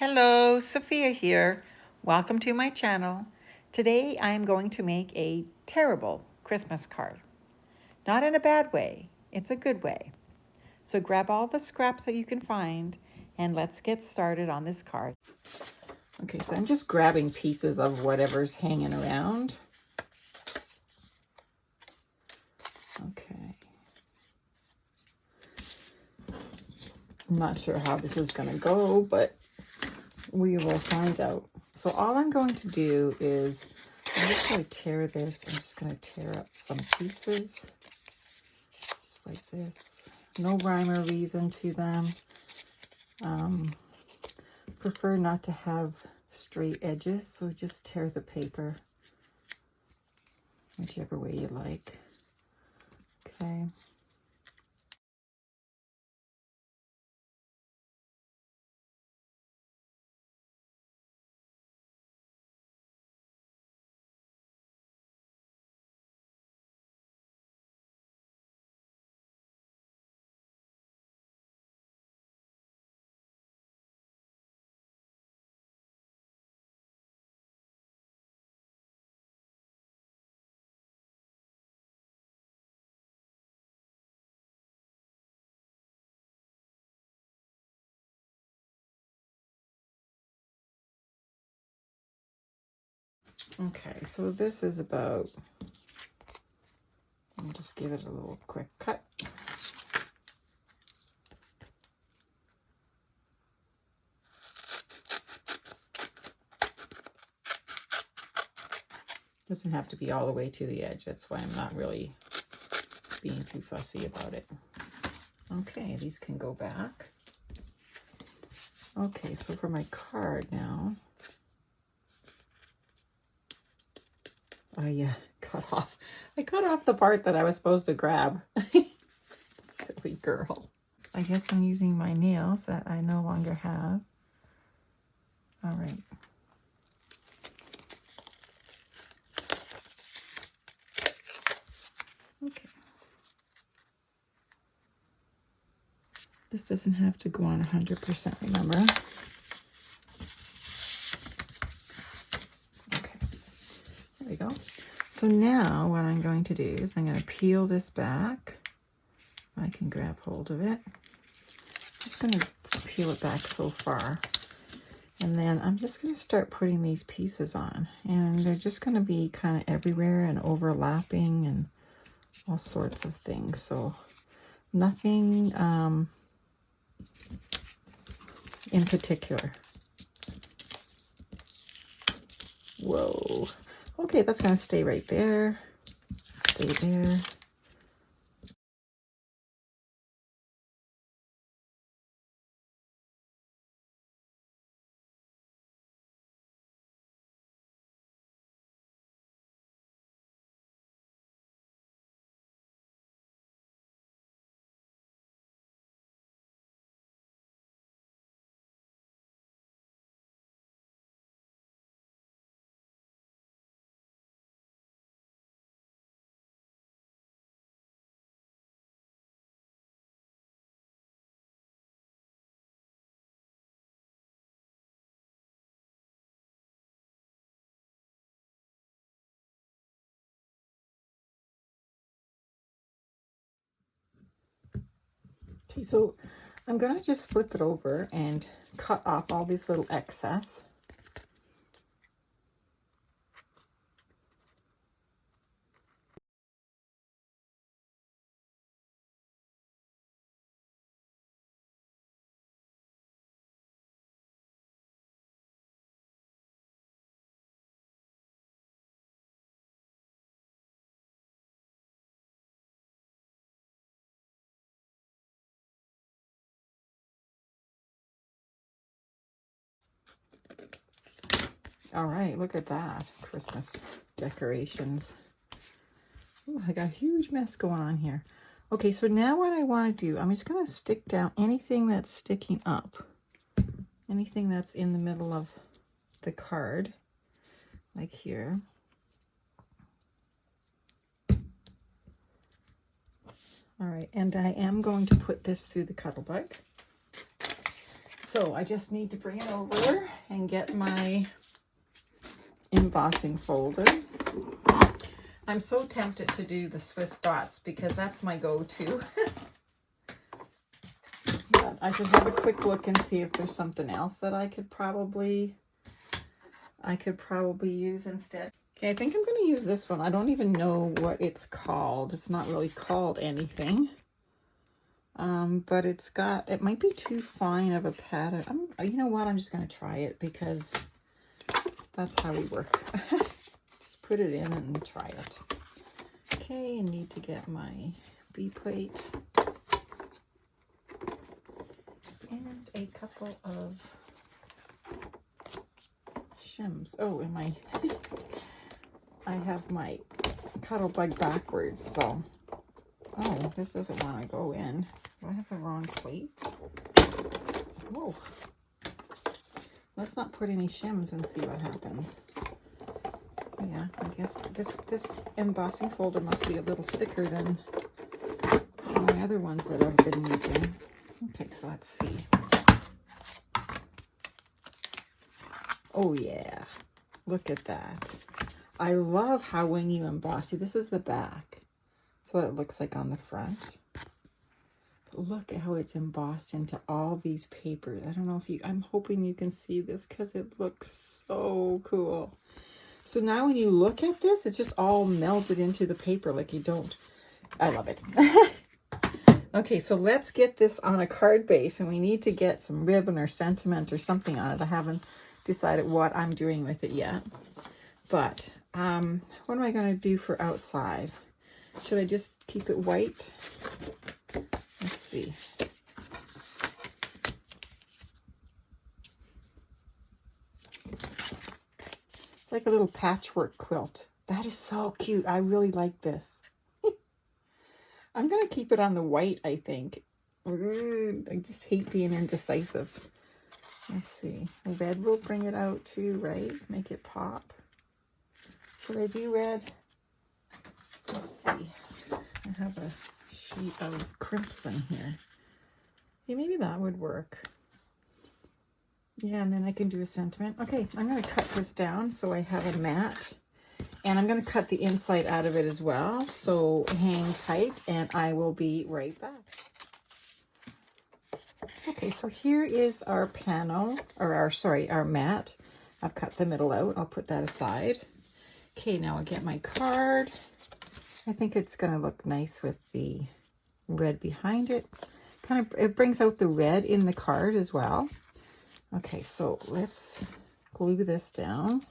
Hello, Sophia here. Welcome to my channel. Today I am going to make a terrible Christmas card. Not in a bad way, it's a good way. So grab all the scraps that you can find and let's get started on this card. Okay, so I'm just grabbing pieces of whatever's hanging around. Okay. I'm not sure how this is going to go, but we will find out. So all I'm going to do is, I'm just going to tear this. I'm just going to tear up some pieces, just like this. No rhyme or reason to them. Prefer not to have straight edges, so just tear the paper whichever way you like. Okay. Okay, so this is about, I'll just give it a little quick cut. Doesn't have to be all the way to the edge. That's why I'm not really being too fussy about it. Okay, these can go back. Okay, so for my card now, I cut off the part that I was supposed to grab. Silly girl. I guess I'm using my nails that I no longer have. All right. Okay. This doesn't have to go on 100%, remember? Okay, there we go. So now what I'm going to do is I'm going to peel this back. If I can grab hold of it. Just going to peel it back so far. And then I'm just going to start putting these pieces on. And they're just going to be kind of everywhere and overlapping and all sorts of things. So nothing in particular. Whoa. Okay, that's going to stay right there. Stay there. Okay, so I'm going to just flip it over and cut off all this little excess. All right, look at that. Christmas decorations. Ooh, I got a huge mess going on here. Okay, so now what I want to do, I'm just going to stick down anything that's sticking up. Anything that's in the middle of the card, like here. All right, and I am going to put this through the Cuttlebug. So I just need to bring it over and get my embossing folder. I'm so tempted to do the Swiss dots because that's my go-to. But I should have a quick look and see if there's something else that I could probably use instead. Okay, I think I'm going to use this one. I don't even know what it's called. It's not really called anything. But it might be too fine of a pattern. You know what? I'm just going to try it because that's how we work. Just put it in and try it. Okay, I need to get my B plate and a couple of shims. Oh, and I have my Cuttlebug backwards, so oh, this doesn't want to go in. Do I have the wrong plate? Whoa. Let's not put any shims and see what happens. Yeah, I guess this embossing folder must be a little thicker than my other ones that I've been using. Okay, so let's see. Oh yeah, look at that. I love how when you emboss, see, this is the back. That's what it looks like on the front. But look at how it's embossed into all these papers. I don't know if I'm hoping you can see this because it looks so cool. So now when you look at this, it's just all melted into the paper like you don't. I love it. Okay, so let's get this on a card base, and we need to get some ribbon or sentiment or something on it. I haven't decided what I'm doing with it yet. But what am I going to do for outside? Should I just keep it white? Let's see. It's like a little patchwork quilt. That is so cute. I really like this. I'm going to keep it on the white, I think. I just hate being indecisive. Let's see. Red will bring it out too, right? Make it pop. Should I do red? Let's see. I have a sheet of crimson here. Okay, maybe that would work. Yeah, and then I can do a sentiment. Okay, I'm going to cut this down so I have a mat. And I'm going to cut the inside out of it as well. So hang tight and I will be right back. Okay, so here is our panel, or our mat. I've cut the middle out. I'll put that aside. Okay, now I'll get my card. I think it's going to look nice with the red behind it. It brings out the red in the card as well. Okay, so let's glue this down.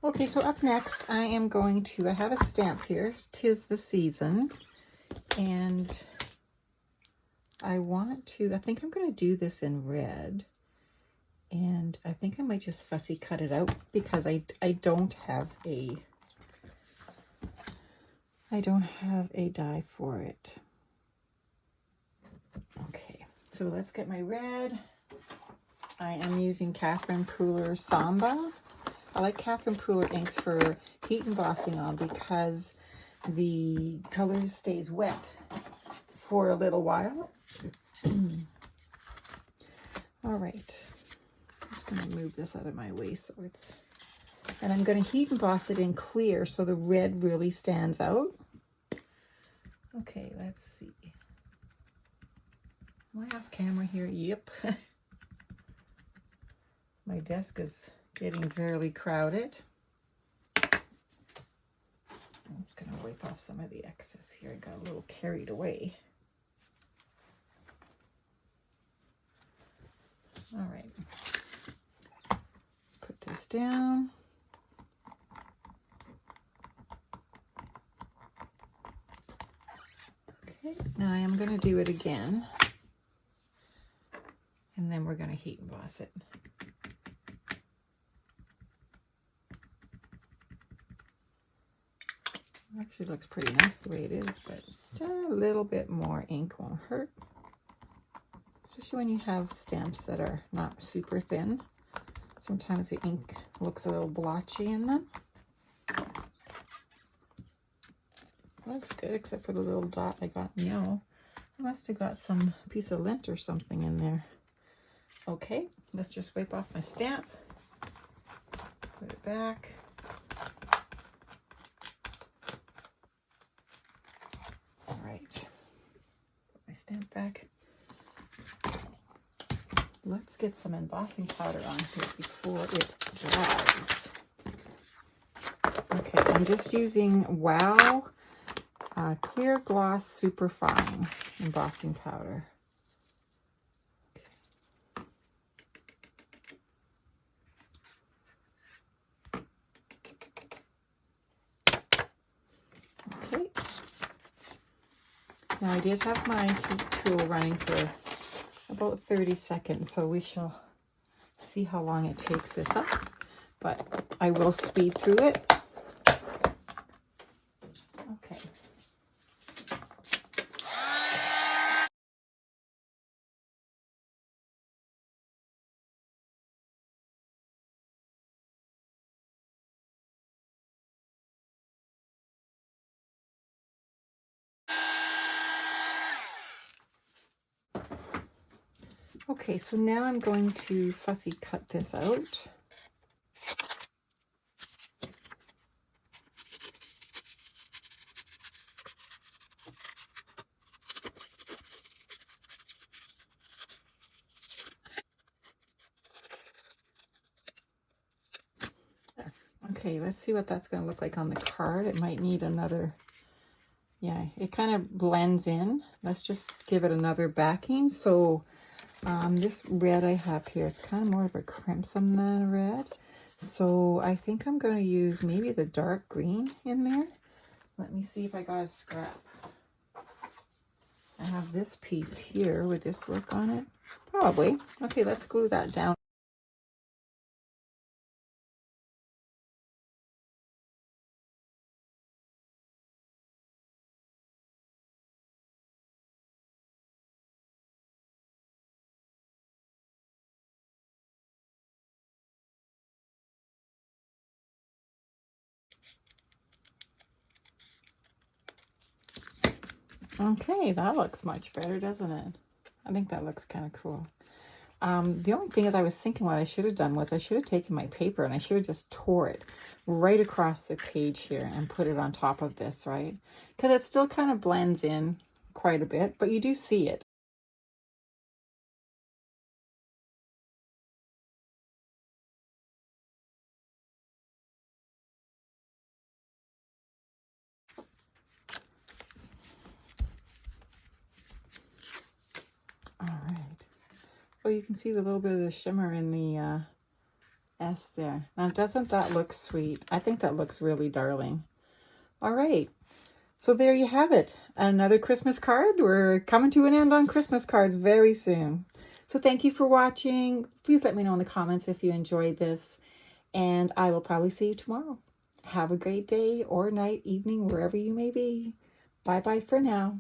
Okay, so up next I am going to, I have a stamp here, 'Tis the Season, and I think I'm going to do this in red, and I think I might just fussy cut it out because I don't have a die for it. Okay, so let's get my red. I am using Catherine Pooler Samba. I like Catherine Pooler inks for heat embossing on because the color stays wet for a little while. All right, I'm just going to move this out of my way so it's, and I'm going to heat emboss it in clear so the red really stands out. Okay, let's see. Am I off camera here? Yep. My desk is getting fairly crowded. I'm just going to wipe off some of the excess here. I got a little carried away. All right. Let's put this down. Okay, now I am going to do it again. And then we're going to heat emboss it. Actually looks pretty nice the way it is, but just a little bit more ink won't hurt. Especially when you have stamps that are not super thin. Sometimes the ink looks a little blotchy in them. Looks good, except for the little dot I got in yellow. I must have got some piece of lint or something in there. Okay, let's just wipe off my stamp. Put it back. All right, put my stamp back. Let's get some embossing powder on here before it dries. Okay, I'm just using Wow Clear Gloss Super Fine embossing powder. Okay. Now I did have my heat tool running for about 30 seconds, so we shall see how long it takes this up, but I will speed through it. Okay. Okay, so now I'm going to fussy cut this out. Okay, let's see what that's going to look like on the card. It might need another, yeah, it kind of blends in. Let's just give it another backing. So this red I have here, it's kind of more of a crimson than a red. So I think I'm going to use maybe the dark green in there. Let me see if I got a scrap. I have this piece here. Would this work on it? Probably. Okay, let's glue that down. Okay, that looks much better, doesn't it? I think that looks kind of cool. The only thing is I was thinking what I should have done was I should have taken my paper and I should have just tore it right across the page here and put it on top of this, right? Because it still kind of blends in quite a bit, but you do see it. All right. Oh, you can see the little bit of the shimmer in the S there. Now, doesn't that look sweet? I think that looks really darling. All right. So there you have it. Another Christmas card. We're coming to an end on Christmas cards very soon. So thank you for watching. Please let me know in the comments if you enjoyed this. And I will probably see you tomorrow. Have a great day or night, evening, wherever you may be. Bye-bye for now.